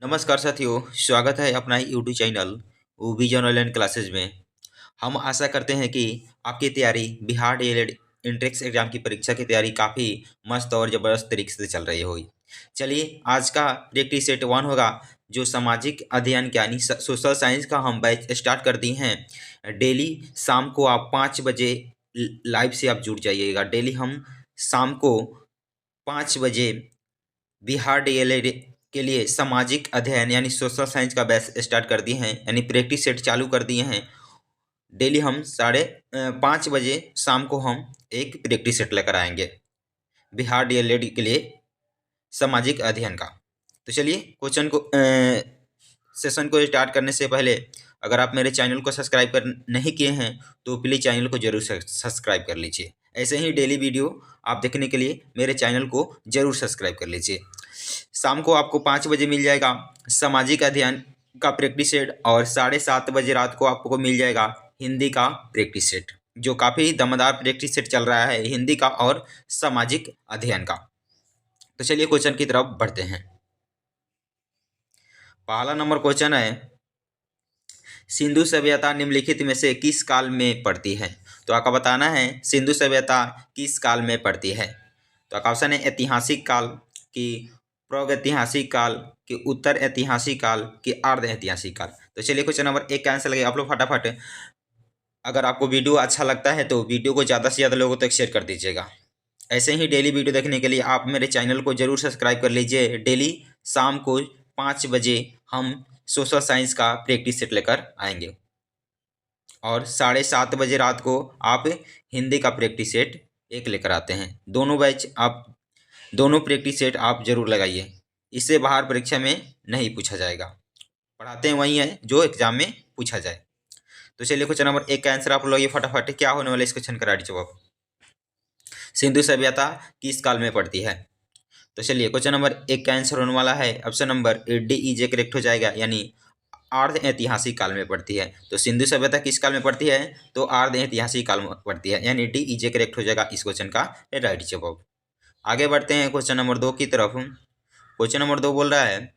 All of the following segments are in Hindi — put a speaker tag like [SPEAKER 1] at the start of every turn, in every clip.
[SPEAKER 1] नमस्कार साथियों, स्वागत है अपना YouTube channel vision online classes में। हम आशा करते हैं कि आपकी तैयारी बिहार डीएलएड इंट्रेंस एग्जाम की परीक्षा की तैयारी काफ़ी मस्त और ज़बरदस्त तरीके से चल रही होगी। चलिए, आज का प्रैक्टिस सेट 1 होगा, जो सामाजिक अध्ययन का यानी सोशल साइंस का हम बैच स्टार्ट कर दिए हैं। डेली शाम को आप 5 बजे लाइव से आप जुड़ जाइएगा। डेली हम शाम को 5 बजे बिहार डीएलएड के लिए सामाजिक अध्ययन यानी सोशल साइंस का बैच स्टार्ट कर दिए हैं, यानी प्रैक्टिस सेट चालू कर दिए हैं। डेली हम 5:30 बजे शाम को हम एक प्रैक्टिस सेट लेकर आएंगे बिहार डीएलएड के लिए सामाजिक अध्ययन का। तो चलिए, सेशन को स्टार्ट करने से पहले अगर आप मेरे चैनल को सब्सक्राइब कर नहीं किए हैं तो प्लीज़ चैनल को जरूर सब्सक्राइब कर लीजिए। ऐसे ही डेली वीडियो आप देखने के लिए मेरे चैनल को जरूर सब्सक्राइब कर लीजिए। शाम को आपको 5 बजे मिल जाएगा सामाजिक अध्ययन का प्रैक्टिस सेट, और 7:30 बजे रात को आपको मिल जाएगा हिंदी का प्रैक्टिस सेट, जो काफ़ी दमदार प्रैक्टिस सेट चल रहा है हिंदी का और सामाजिक अध्ययन का। तो चलिए क्वेश्चन की तरफ बढ़ते हैं। पहला नंबर क्वेश्चन है, सिंधु सभ्यता निम्नलिखित में से किस काल में पड़ती है? तो आपका बताना है सिंधु सभ्यता किस काल में पड़ती है। तो आपका ऑप्शन है ऐतिहासिक काल, कि प्रागैतिहासिक काल, कि उत्तर ऐतिहासिक काल, कि अर्ध ऐतिहासिक काल। तो चलिए क्वेश्चन नंबर 1 का आंसर लगे आप लोग फटाफट। अगर आपको वीडियो अच्छा लगता है तो वीडियो को ज़्यादा से ज़्यादा लोगों तक शेयर कर दीजिएगा। ऐसे ही डेली वीडियो देखने के लिए आप मेरे चैनल को जरूर सब्सक्राइब कर लीजिए। डेली शाम को 5 बजे हम सोशल साइंस का प्रैक्टिस सेट लेकर आएंगे, और 7:30 बजे रात को आप हिंदी का प्रैक्टिस सेट एक लेकर आते हैं। दोनों प्रैक्टिस सेट आप जरूर लगाइए, इससे बाहर परीक्षा में नहीं पूछा जाएगा। पढ़ाते हैं वही है जो एग्जाम में पूछा जाए। तो चलिए क्वेश्चन नंबर 1 का आंसर आप लोग ये फटाफट क्या होने वाला है इस क्वेश्चन का राइट जवाब। सिंधु सभ्यता किस काल में पड़ती है? तो चलिए क्वेश्चन नंबर 1 का आंसर होने वाला है ऑप्शन नंबर डी ई जे करेक्ट हो जाएगा, यानी अर्ध ऐतिहासिक काल में पड़ती है। तो सिंधु सभ्यता किस काल में पड़ती है? तो अर्ध ऐतिहासिक काल में पड़ती है, यानी डी ई जे करेक्ट हो जाएगा इस क्वेश्चन का राइट जवाब। आगे बढ़ते हैं क्वेश्चन नंबर 2 की तरफ। क्वेश्चन नंबर 2 बोल रहा है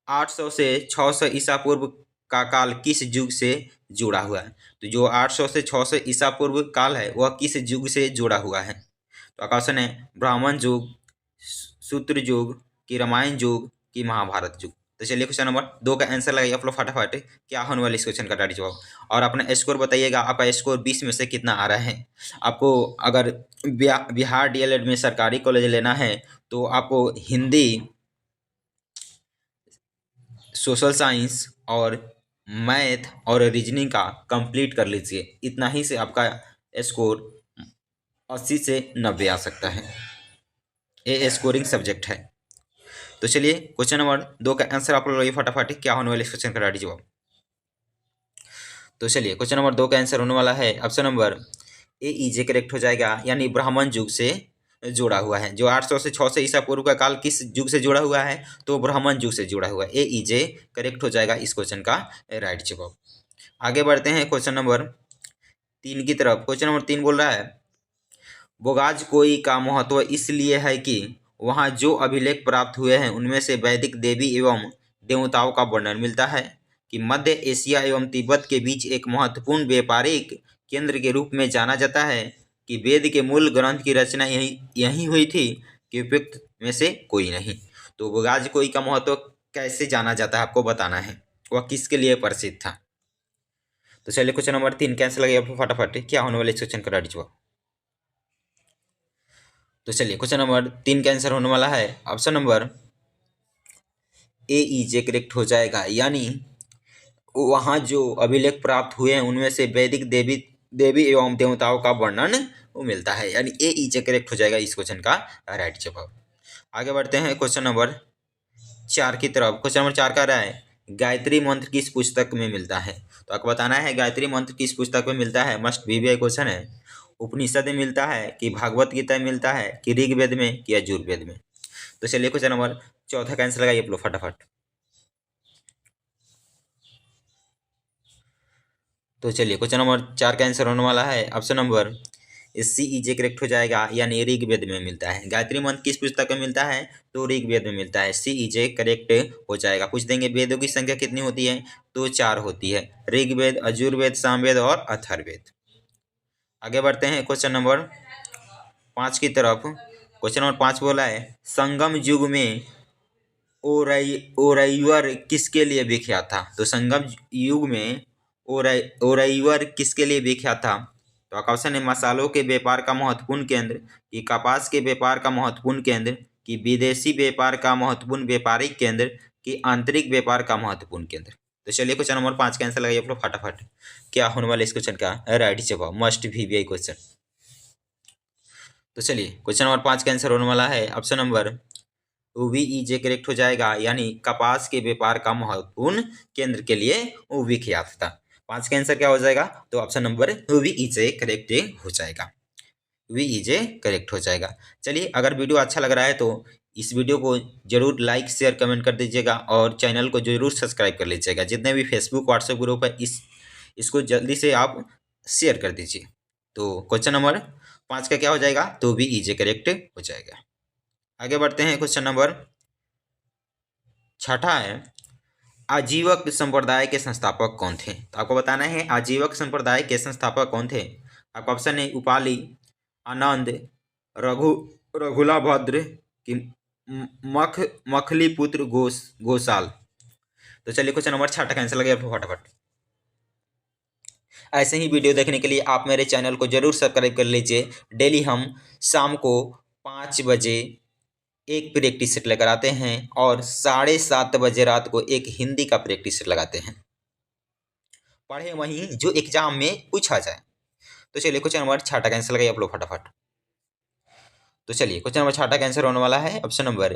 [SPEAKER 1] 800 से 600 ईसा पूर्व का काल किस युग से जुड़ा हुआ है? तो जो 800 से 600 ईसा पूर्व काल है वह किस युग से जुड़ा हुआ है? तो क्वेश्चन है ब्राह्मण युग, सूत्र युग, कि रामायण युग, कि महाभारत युग। तो चलिए क्वेश्चन नंबर 2 का आंसर लगाइए आप लोग फटाफट क्या होने वाला इस क्वेश्चन का राइट जवाब, और अपना स्कोर बताइएगा। आपका स्कोर 20 में से कितना आ रहा है? आपको अगर बिहार डीएलएड में सरकारी कॉलेज लेना है तो आपको हिंदी, सोशल साइंस और मैथ और रीजनिंग का कंप्लीट कर लीजिए। इतना ही से आपका स्कोर 80 से 90 आ सकता है। ये स्कोरिंग सब्जेक्ट है। तो चलिए क्वेश्चन नंबर 2 का आंसर आप लोग लगाइए फटाफट क्या होने वाला इस क्वेश्चन का राइट जवाब। तो चलिए क्वेश्चन नंबर 2 का आंसर होने वाला है option number A E J correct हो जाएगा, यानी ब्राह्मण युग से जुड़ा हुआ है। जो 800 से 600 ईसा पूर्व का काल किस युग से जुड़ा हुआ है? तो ब्राह्मण युग से जुड़ा हुआ है। ए ई जे करेक्ट हो जाएगा इस क्वेश्चन का राइट जवाब। आगे बढ़ते हैं क्वेश्चन नंबर 3 की तरफ। क्वेश्चन नंबर 3 बोल रहा है बोगाज कोई का महत्व इसलिए है कि वहाँ जो अभिलेख प्राप्त हुए हैं उनमें से वैदिक देवी एवं देवताओं का वर्णन मिलता है, कि मध्य एशिया एवं तिब्बत के बीच एक महत्वपूर्ण व्यापारिक केंद्र के रूप में जाना जाता है, कि वेद के मूल ग्रंथ की रचना यही हुई थी, कि उपयुक्त में से कोई नहीं। तो बोगाज कोई का महत्व कैसे जाना जाता है आपको बताना है, वह किसके लिए प्रसिद्ध था। तो चलिए क्वेश्चन नंबर 3 कैंसिल लगे फटाफट क्या होने वाले इस क्वेश्चन का राइट जवाब। तो चलिए क्वेश्चन नंबर 3 का आंसर होने वाला है option number A E J correct हो जाएगा, यानी वहाँ जो अभिलेख प्राप्त हुए हैं उनमें से वैदिक देवी देवी एवं देवताओं का वर्णन वो मिलता है, यानी ए ई जे करेक्ट हो जाएगा इस क्वेश्चन का राइट जवाब। आगे बढ़ते हैं क्वेश्चन नंबर 4 की तरफ। क्वेश्चन नंबर 4 का रहा है गायत्री मंत्र किस पुस्तक में मिलता है? तो आपको बताना है गायत्री मंत्र किस पुस्तक में मिलता है। मस्ट वीवीआई क्वेश्चन है। उपनिषद में मिलता है, कि भागवत गीता में मिलता है, कि ऋग्वेद में, कि यजुर्वेद में। तो चलिए क्वेश्चन नंबर 4 का आंसर लगाइए आप लोग फटाफट। तो चलिए क्वेश्चन नंबर 4 का आंसर होने वाला है ऑप्शन नंबर CEJ करेक्ट हो जाएगा, यानी ऋग्वेद में मिलता है। गायत्री मंत्र किस पुस्तक में मिलता है? तो ऋग्वेद में मिलता है। CEJ करेक्ट हो जाएगा। पूछ देंगे वेदों की संख्या कितनी होती है? तो 4 होती है, ऋग्वेद, यजुर्वेद, सामवेद और अथर्ववेद। आगे बढ़ते हैं क्वेश्चन नंबर 5 की तरफ। क्वेश्चन नंबर 5 बोला है, संगम युग में ओरैयर किसके लिए विख्यात था? तो संगम युग में ओरैयर किसके लिए विख्यात था? तो ऑप्शन है मसालों के व्यापार का महत्वपूर्ण केंद्र, कि कपास के व्यापार का महत्वपूर्ण केंद्र, कि विदेशी व्यापार का महत्वपूर्ण व्यापारिक केंद्र, कि आंतरिक व्यापार का महत्वपूर्ण केंद्र। तो चलिए क्वेश्चन नंबर 5 का आंसर लगाइए आप लोग फटाफट। क्या होने वाला इस क्वेश्चन का राइट जवाब? मस्ट भी क्वेश्चन। तो चलिए क्वेश्चन नंबर 5 का आंसर होने वाला है ऑप्शन नंबर VEJ करेक्ट हो जाएगा, यानी कपास के व्यापार का महत्वपूर्ण केंद्र के लिए विख्यात था। 5 का आंसर क्या हो जाएगा? तो ऑप्शन नंबर VEJ करेक्ट हो जाएगा। VEJ करेक्ट हो जाएगा। चलिए अगर वीडियो अच्छा लग रहा है तो इस वीडियो को जरूर लाइक शेयर कमेंट कर दीजिएगा और चैनल को जरूर सब्सक्राइब कर लीजिएगा। जितने भी फेसबुक व्हाट्सएप ग्रुप है इसको जल्दी से आप शेयर कर दीजिए। तो क्वेश्चन नंबर 5 का क्या हो जाएगा? तो VEJ करेक्ट हो जाएगा। आगे बढ़ते हैं। क्वेश्चन नंबर 6 है, आजीवक संप्रदाय के संस्थापक कौन थे? तो आपको बताना है आजीवक संप्रदाय के संस्थापक कौन थे। आपका ऑप्शन है उपाली, आनंद, रघुलाभद्र, कि मखली पुत्र गोसाल। तो चलिए क्वेश्चन नंबर 6 का आंसर लगे फटाफट। ऐसे ही वीडियो देखने के लिए आप मेरे चैनल को जरूर सब्सक्राइब कर लीजिए। डेली हम शाम को 5 बजे एक प्रैक्टिस सेट लेकर आते हैं और 7:30 बजे रात को एक हिंदी का प्रैक्टिस सेट लगाते हैं। पढ़े वहीं जो एग्जाम में पूछा जाए। तो चलिए क्वेश्चन नंबर 6 का आंसर लगाइए आप लोग फटाफट। तो चलिए क्वेश्चन नंबर 6 का आंसर होने वाला है ऑप्शन नंबर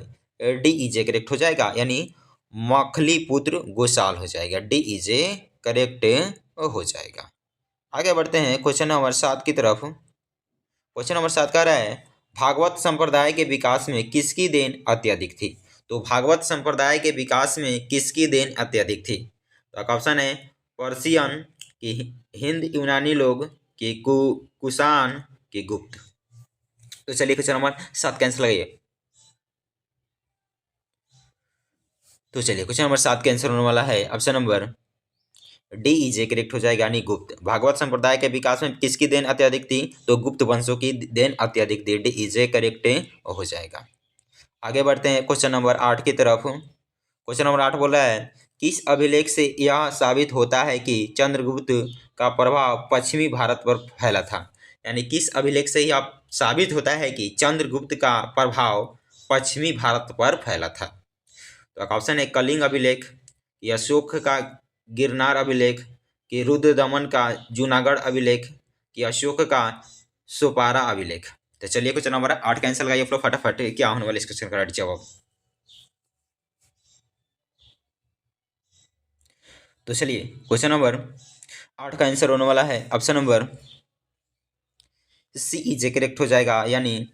[SPEAKER 1] DEJ करेक्ट हो जाएगा, यानी मखली पुत्र गोसाल हो जाएगा। DEJ करेक्ट हो जाएगा। आगे बढ़ते हैं क्वेश्चन नंबर 7 की तरफ। क्वेश्चन नंबर 7 कह रहा है, भागवत संप्रदाय के विकास में किसकी देन अत्यधिक थी? तो भागवत संप्रदाय के विकास में किसकी देन अत्यधिक थी? तो ऑप्शन है पर्शियन, कि हिंद यूनानी लोग, कि कुषाण, कि गुप्त। तो चलिए क्वेश्चन नंबर 7 कैंसिल लगाइए। तो चलिए क्वेश्चन नंबर 7 का आंसर होने वाला है ऑप्शन नंबर DEJ करेक्ट हो जाएगा, यानी गुप्त। भागवत संप्रदाय के विकास में किसकी देन अत्यधिक थी? तो गुप्त वंशों की देन अत्यधिक थी। DEJ करेक्ट हो जाएगा। आगे बढ़ते हैं क्वेश्चन नंबर 8 की तरफ। क्वेश्चन नंबर 8 बोल रहा है, किस अभिलेख से यह साबित होता है कि चंद्रगुप्त का प्रभाव पश्चिमी भारत पर फैला था? यानी किस अभिलेख से यह साबित होता है कि चंद्रगुप्त का प्रभाव पश्चिमी भारत पर फैला था? तो ऑप्शन है कलिंग अभिलेख, या अशोक का गिरनार अभिलेख, कि रुद्रदमन का जूनागढ़ अभिलेख, कि अशोक का सोपारा अभिलेख। तो चलिए क्वेश्चन नंबर 8 का आंसर लगाइए आप लोग फटाफट। क्या होने वाला इस क्वेश्चन का राइट जवाब? तो चलिए क्वेश्चन नंबर 8 का आंसर होने वाला है ऑप्शन नंबर CEJ करेक्ट हो जाएगा, यानी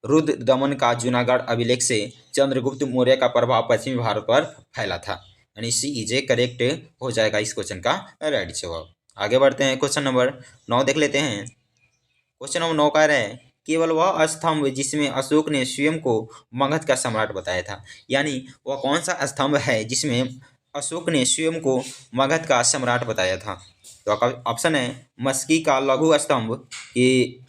[SPEAKER 1] रुद्रदमन का जूनागढ़ अभिलेख से चंद्रगुप्त मौर्य का प्रभाव पश्चिमी भारत पर फैला था, यानी CEJ करेक्ट हो जाएगा इस क्वेश्चन का राइट जवाब। आगे बढ़ते हैं क्वेश्चन नंबर 9 देख लेते हैं। क्वेश्चन नंबर 9 कह रहे हैं, केवल वह स्तंभ जिसमें अशोक ने स्वयं को मगध का सम्राट बताया था, यानी वह कौन सा स्तंभ है जिसमें अशोक ने स्वयं को मगध का सम्राट बताया था? तो ऑप्शन है मस्की का लघु स्तंभ, कि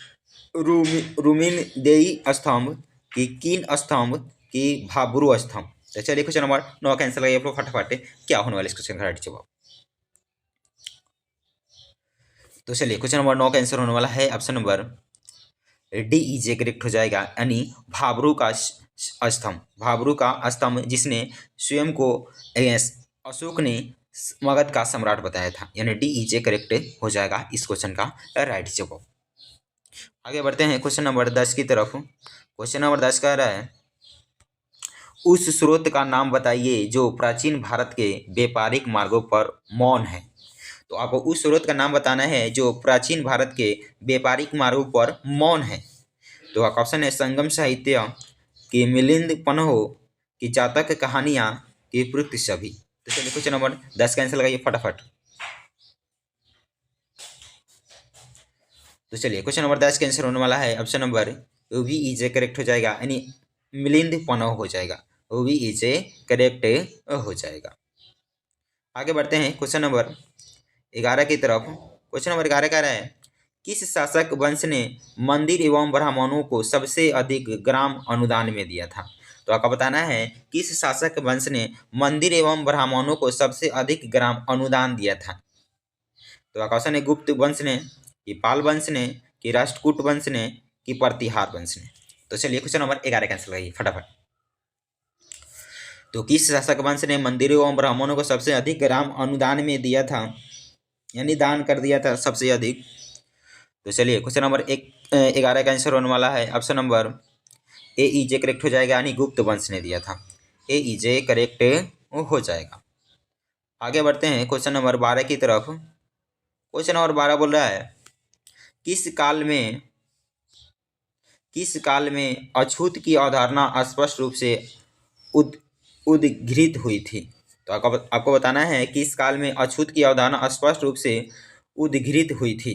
[SPEAKER 1] रुमिनदेई स्तंभ, कि कीन स्तंभ, कि भाब्रू स्तंभ। तो चलिए क्वेश्चन नंबर 9 का आंसर लगाइए फटाफट। क्या होने वाला इस क्वेश्चन का राइट जवाब? तो चलिए क्वेश्चन नंबर 9 का आंसर होने वाला है ऑप्शन नंबर DEJ करेक्ट हो जाएगा, यानी भाब्रू का स्तंभ। भाब्रू का स्तंभ जिसने स्वयं को अशोक ने मगध का सम्राट बताया था, यानी DEJ करेक्ट हो जाएगा इस क्वेश्चन का राइट जवाब। आगे बढ़ते हैं क्वेश्चन नंबर 10 की तरफ। क्वेश्चन नंबर 10 कह रहा है, उस स्रोत का नाम बताइए जो प्राचीन भारत के व्यापारिक मार्गों पर मौन है। तो आपको उस स्रोत का नाम बताना है जो प्राचीन भारत के व्यापारिक मार्गों पर मौन है। तो ऑप्शन है संगम साहित्य, कि मिलिंद पन्हो, कि जातक कहानियाँ, कि पृथ्वी सभी। तो चलिए क्वेश्चन नंबर 10 का आंसर लगाइए फटाफट। तो चलिए क्वेश्चन नंबर 10 का आंसर होने वाला है option number B is a correct हो जाएगा, यानी मिलिंद पनव हो जाएगा। वी इज ए करेक्ट हो जाएगा। आगे बढ़ते हैं क्वेश्चन नंबर 11 की तरफ। क्वेश्चन नंबर 11 कह रहा है किस शासक वंश ने मंदिर एवं ब्राह्मणों को सबसे अधिक ग्राम अनुदान में दिया था? तो आपको बताना है किस शासक वंश ने मंदिर एवं ब्राह्मणों को सबसे अधिक ग्राम अनुदान दिया था। तो क्वेश्चन है गुप्त वंश ने, कि पाल वंश ने, कि राष्ट्रकूट वंश ने, कि प्रतिहार वंश ने। तो चलिए क्वेश्चन नंबर 11 कैंसिल करिए फटाफट। तो किस शासक वंश ने मंदिरों एवं ब्राह्मणों को सबसे अधिक ग्राम अनुदान में दिया था, यानी दान कर दिया था सबसे अधिक? तो चलिए क्वेश्चन नंबर 11 का आंसर होने वाला है ऑप्शन नंबर ए इजे करेक्ट हो जाएगा, यानी गुप्त वंश ने दिया था। ए इजे करेक्ट हो जाएगा। आगे बढ़ते हैं क्वेश्चन नंबर 12 की तरफ। क्वेश्चन नंबर 12 बोल रहा है किस काल में अछूत की अवधारणा स्पष्ट रूप से उद्घृत हुई थी? तो आपको बताना है किस काल में अछूत की अवधारणा स्पष्ट रूप से उद्घृत हुई थी।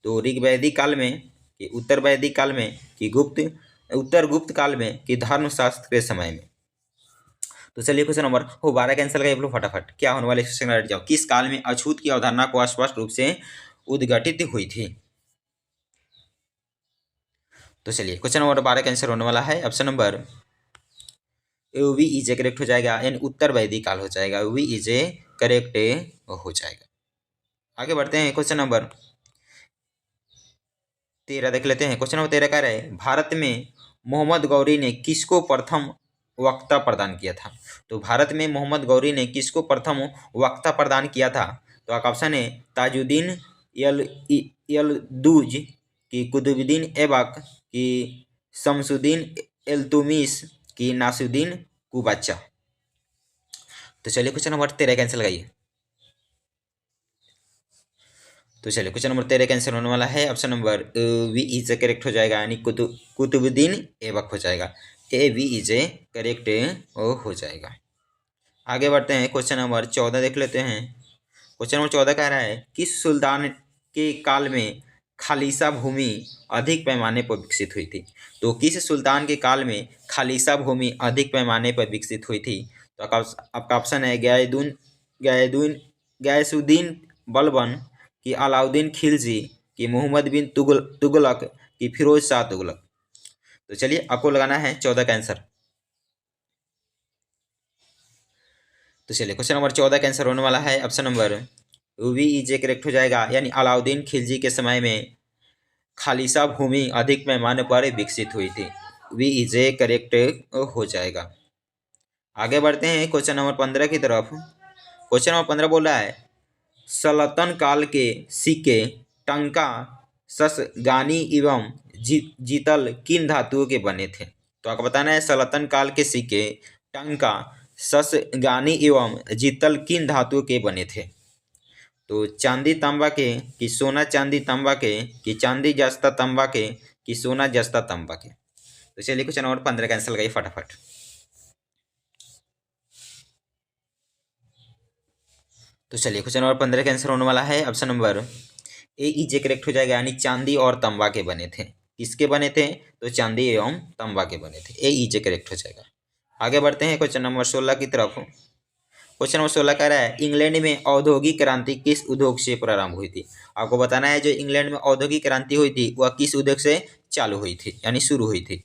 [SPEAKER 1] तो ऋग वैदिक काल में, कि उत्तर वैदिक काल में, कि उत्तर गुप्त काल में, कि धर्मशास्त्र के समय में। तो चलिए क्वेश्चन नंबर 12 कैंसिल करिए बोलो फटाफट। क्या होने वाले क्वेश्चन जाओ। किस काल में अछूत की अवधारणा को स्पष्ट रूप से उद्घटित हुई थी? तो चलिए क्वेश्चन नंबर 12 का आंसर होने वाला है option number B is a correct हो जाएगा, यानी उत्तर वैदिक काल हो जाएगा। वी इज ए करेक्ट हो जाएगा। आगे बढ़ते हैं क्वेश्चन नंबर 13 देख लेते हैं। क्वेश्चन नंबर 13 कह रहे हैं भारत में मोहम्मद गौरी ने किसको प्रथम वक्ता प्रदान किया था? तो भारत में मोहम्मद गौरी ने किसको प्रथम वक्ता प्रदान किया था? तो आपका ऑप्शन है ताजुद्दीन यलदूज, की कुतुबुद्दीन ऐबक, की शमसुद्दीन इल्तुतमिश, की नासिरुद्दीन कुबाचा। तो चलिए क्वेश्चन नंबर 13 कैंसिल लगाइए। तो चलिए क्वेश्चन नंबर 13 का आंसर होने वाला है option number B is a correct हो जाएगा, यानी कुतुबुद्दीन ऐबक हो जाएगा। A B is a correct हो जाएगा। आगे बढ़ते हैं क्वेश्चन नंबर 14 देख लेते हैं। क्वेश्चन नंबर 14 कह रहा है किस सुल्तान के काल में खालिसा भूमि अधिक पैमाने पर विकसित हुई थी? तो किस सुल्तान के काल में खालिसा भूमि अधिक पैमाने पर विकसित हुई थी? तो आपका ऑप्शन है गयासुद्दीन बलबन, कि अलाउद्दीन खिलजी, कि मोहम्मद बिन तुगलक, कि फिरोज शाह तुगलक। तो चलिए आपको लगाना है 14 का आंसर। तो चलिए क्वेश्चन नंबर 14 का आंसर होने वाला है option number B is a correct हो जाएगा, यानी अलाउद्दीन खिलजी के समय में खालिसा भूमि अधिक पैमाने पर विकसित हुई थी। वी इज ए करेक्ट हो जाएगा। आगे बढ़ते हैं क्वेश्चन नंबर 15 की तरफ। क्वेश्चन नंबर 15 बोल रहा है सल्तन काल के सिक्के टंका, ससगानी एवं जीतल किन धातुओं के बने थे? तो आपको बताना है सल्तन काल के सिक्के टंका, ससगानी एवं जीतल किन धातुओं के बने थे? तो चांदी तांबा के, कि सोना चांदी तांबा के, कि चांदी जस्ता तांबा के, कि सोना जस्ता तांबा के। तो चलिए क्वेश्चन नंबर 15 कैंसिल लगाइए फटाफट। तो चलिए क्वेश्चन नंबर 15 का आंसर होने वाला है option number A is a correct हो जाएगा, यानी चांदी और तांबा के बने थे। किसके बने थे? तो चांदी एवं तांबा के बने थे। ए इज ए करेक्ट हो जाएगा। आगे बढ़ते हैं क्वेश्चन नंबर 16 की तरफ। क्वेश्चन नंबर 16 कह रहा है इंग्लैंड में औद्योगिक क्रांति किस उद्योग से प्रारंभ हुई थी? आपको बताना है जो इंग्लैंड में औद्योगिक क्रांति हुई थी वह किस उद्योग से चालू हुई थी, यानी शुरू हुई थी?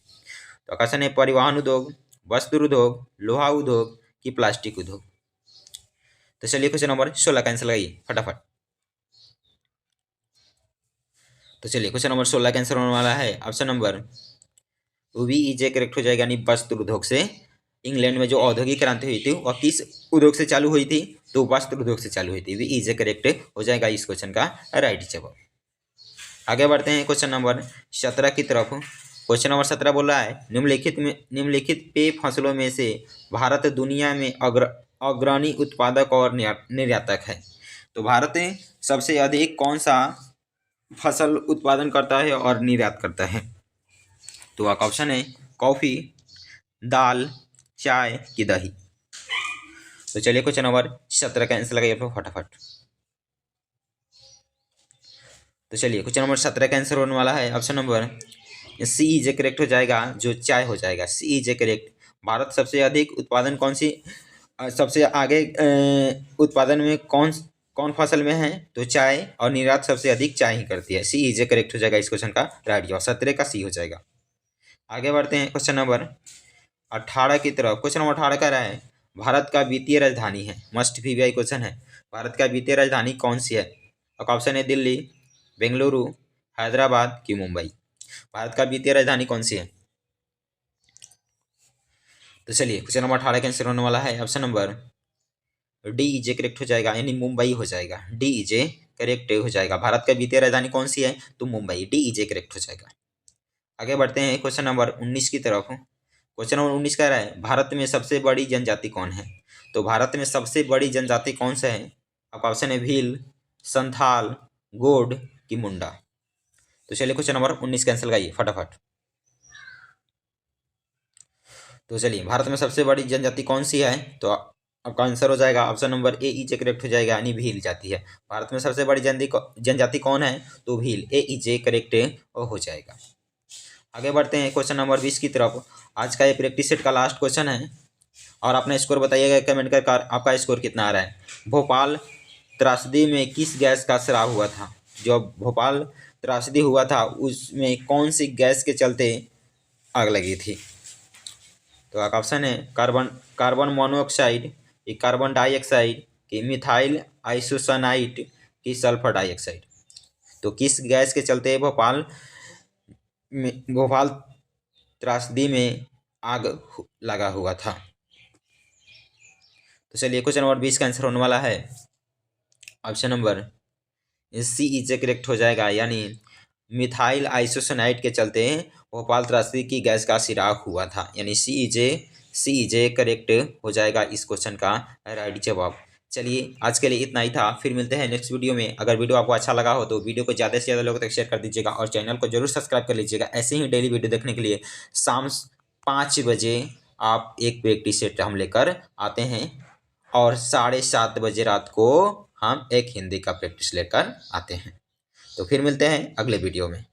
[SPEAKER 1] तो क्वेश्चन है परिवहन उद्योग, वस्त्र उद्योग, लोहा उद्योग, कि प्लास्टिक उद्योग। तो चलिए क्वेश्चन नंबर 16 कैंसिल लगाइए फटाफट। तो चलिए क्वेश्चन नंबर 16 का आंसर होने वाला है option number B is a correct हो जाएगा, यानी वस्त्र उद्योग से इंग्लैंड में जो औद्योगिक क्रांति हुई थी वह किस उद्योग से चालू हुई थी? तो वस्त्र उद्योग से चालू हुई थी। वी इज ए करेक्ट हो जाएगा इस क्वेश्चन का राइट जवाब। आगे बढ़ते हैं क्वेश्चन नंबर 17 की तरफ। क्वेश्चन नंबर 17 बोल रहा है निम्नलिखित पेय फसलों में से भारत दुनिया में अग्रणी उत्पादक और निर्यातक है। तो भारत सबसे अधिक कौन सा फसल उत्पादन करता है और निर्यात करता है? तो आपका ऑप्शन है कॉफी, दाल, चाय, की दही। तो चलिए क्वेश्चन नंबर 17 का आंसर लगाइए फटाफट। तो चलिए क्वेश्चन नंबर 17 का आंसर होने वाला है option number C is correct हो जाएगा, जो चाय हो जाएगा। सी इज करेक्ट। भारत सबसे अधिक उत्पादन कौन सी सबसे आगे उत्पादन में कौन कौन फसल में है? तो चाय, और निर्यात सबसे अधिक चाय ही करती है। सी इज करेक्ट हो जाएगा इस क्वेश्चन का राइट जवाब। 17 का सी हो जाएगा। आगे बढ़ते हैं क्वेश्चन नंबर 18 की तरफ। क्वेश्चन नंबर 18 कह रहा है भारत का वित्तीय राजधानी है, मस्ट वीवीआई क्वेश्चन है, भारत का वित्तीय राजधानी कौन सी है? आपका ऑप्शन है दिल्ली, बेंगलुरु, हैदराबाद की मुंबई। भारत का वित्तीय राजधानी कौन सी है? तो चलिए क्वेश्चन नंबर 18 का आंसर होने वाला है ऑप्शन नंबर डी इजे करेक्ट हो जाएगा, यानी मुंबई हो जाएगा। डी इजे करेक्ट हो जाएगा। भारत का वित्तीय राजधानी कौन सी है? तो मुंबई। डी इजे करेक्ट हो जाएगा। आगे बढ़ते हैं क्वेश्चन नंबर 19 की तरफ। क्वेश्चन नंबर 19 कह रहा है भारत में सबसे बड़ी जनजाति कौन है? तो भारत में सबसे बड़ी जनजाति कौन सा है? आपका ऑप्शन है भील, संथाल, गोंड की मुंडा। तो चलिए क्वेश्चन नंबर 19 कैंसिल लगाइए फटाफट। तो चलिए भारत में सबसे बड़ी जनजाति कौन सी है? तो आपका आंसर हो जाएगा ऑप्शन नंबर ए इजे करेक्ट हो जाएगा, यानी भील जाति है। भारत में सबसे बड़ी जनजाति कौन है? तो भील। ए इजे करेक्ट हो जाएगा। आगे बढ़ते हैं क्वेश्चन नंबर 20 की तरफ। आज का ये प्रैक्टिस सेट का लास्ट क्वेश्चन है और अपना स्कोर बताइएगा कमेंट कर। आपका स्कोर कितना आ रहा है? भोपाल त्रासदी में किस गैस का स्राव हुआ था? जो भोपाल त्रासदी हुआ था उसमें कौन सी गैस के चलते आग लगी थी? तो आपका ऑप्शन है कार्बन मोनोऑक्साइड, कि कार्बन डाइऑक्साइड, कि मिथाइल आइसोसानाइट, कि सल्फर डाइऑक्साइड। तो किस गैस के चलते भोपाल त्रासदी में आग लगा हुआ था? तो चलिए क्वेश्चन नंबर 20 का आंसर होने वाला है option number C is correct हो जाएगा, यानी मिथाइल आइसोसानाइट के चलते भोपाल त्रासदी की गैस का सिराग हुआ था, यानी सी इजे करेक्ट हो जाएगा इस क्वेश्चन का राइट जवाब। चलिए आज के लिए इतना ही था, फिर मिलते हैं नेक्स्ट वीडियो में। अगर वीडियो आपको अच्छा लगा हो तो वीडियो को ज़्यादा से ज़्यादा लोगों तक शेयर कर दीजिएगा और चैनल को जरूर सब्सक्राइब कर लीजिएगा। ऐसे ही डेली वीडियो देखने के लिए शाम 5 बजे आप एक प्रैक्टिस सेट हम लेकर आते हैं और 7:30 बजे रात को हम एक हिंदी का प्रैक्टिस लेकर आते हैं। तो फिर मिलते हैं अगले वीडियो में।